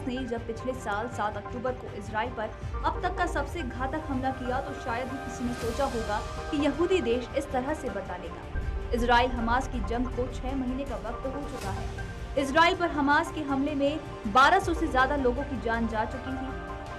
ने जब पिछले साल 7 अक्टूबर को इजराइल पर अब तक का सबसे घातक हमला किया तो शायद ही किसी ने सोचा होगा कि यहूदी देश इस तरह से बदला लेगा। इजराइल हमास की जंग को 6 महीने का वक्त हो चुका है। इजराइल पर हमास के हमले में 1200 से ज्यादा लोगों की जान जा चुकी थी।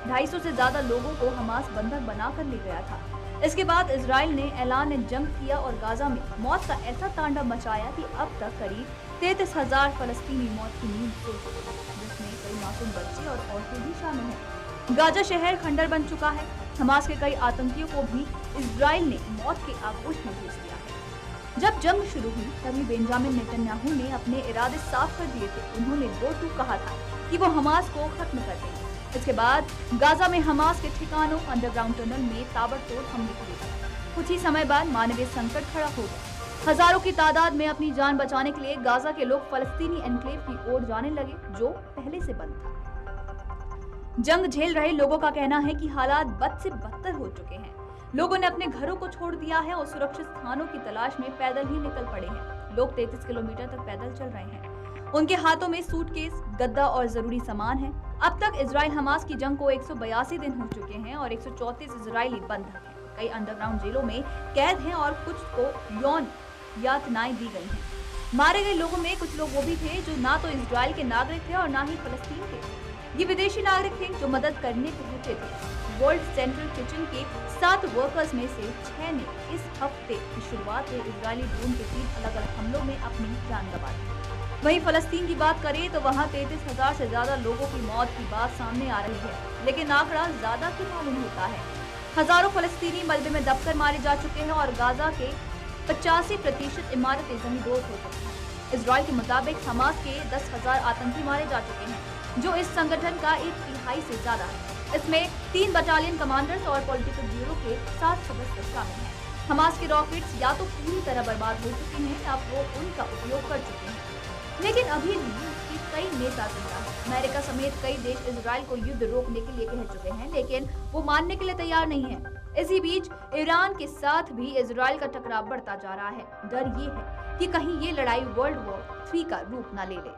250 से ज्यादा लोगों को हमास बंधक बनाकर ले गया था। इसके बाद इजराइल ने ऐलान जंग किया और गाजा में मौत का ऐसा तांडव मचाया कि अब तक करीब 33,000 फलस्तीनी मौत की नींद सो चुके हैं, जिसमें कई मासूम बच्चे और औरतें भी शामिल हैं। गाजा शहर खंडर बन चुका है। हमास के कई आतंकियों को भी इजराइल ने मौत के आगोश में भेज दिया है। जब जंग शुरू हुई तभी बेंजामिन नेतन्याहू ने अपने इरादे साफ कर दिए थे। उन्होंने गो टू कहा था कि वो हमास को खत्म कर देंगे। इसके बाद गाजा में हमास के ठिकानों अंडरग्राउंड टनल में ताबड़तोड़ हमले किए। कुछ ही समय बाद मानवीय संकट खड़ा हो गया। हजारों की तादाद में अपनी जान बचाने के लिए गाजा के लोग फलस्तीनी एनक्लेव की ओर जाने लगे, जो पहले से बंद था। जंग झेल रहे लोगों का कहना है कि हालात बद से बदतर हो चुके हैं। लोगों ने अपने घरों को छोड़ दिया है और सुरक्षित स्थानों की तलाश में पैदल ही निकल पड़े हैं। लोग 33 किलोमीटर तक पैदल चल रहे हैं। उनके हाथों में सूटकेस, गद्दा और जरूरी सामान है। अब तक इजराइल हमास की जंग को 182 दिन हो चुके हैं और 134 इजरायली बंधक हैं। कई अंडरग्राउंड जेलों में कैद हैं और कुछ को यौन यातनाएं दी गई हैं। मारे गए लोगों में कुछ लोग वो भी थे जो ना तो इजराइल के नागरिक थे और ना ही फलस्तीन के। ये विदेशी नागरिक थे जो मदद करने पहुंचे थे। वर्ल्ड सेंट्रल किचन के 7 वर्कर्स में से 6 ने इस हफ्ते की शुरुआत में इजरायली ड्रोन के 3 अलग-अलग हमलों में अपनी जान गंवा दी। वहीं फलस्तीन की बात करें तो वहां 33,000 से ज्यादा लोगों की मौत की बात सामने आ रही है, लेकिन आंकड़ा ज्यादा क्यों मालूम होता है। हजारों फलस्तीनी मलबे में दबकर मारे जा चुके हैं और गाजा के 85% इमारतें जमींदोज हो चुकी हैं। इजराइल के मुताबिक हमास के 10,000 आतंकी मारे जा चुके हैं, जो इस संगठन का 1/3 से ज्यादा है। इसमें 3 बटालियन कमांडर्स और पॉलिटिकल ब्यूरो के 7 सदस्य शामिल हैं। हमास के रॉकेट्स या तो पूरी तरह बर्बाद हो चुके हैं या वो उनका उपयोग कर चुके हैं, लेकिन अभी भी उसके कई नेता जिंदा हैं। अमेरिका समेत कई देश इजराइल को युद्ध रोकने के लिए कह चुके हैं, लेकिन वो मानने के लिए तैयार नहीं है। इसी बीच ईरान के साथ भी इजराइल का टकराव बढ़ता जा रहा है। डर ये है कि कहीं ये लड़ाई वर्ल्ड वॉर 3 का रूप न ले ले।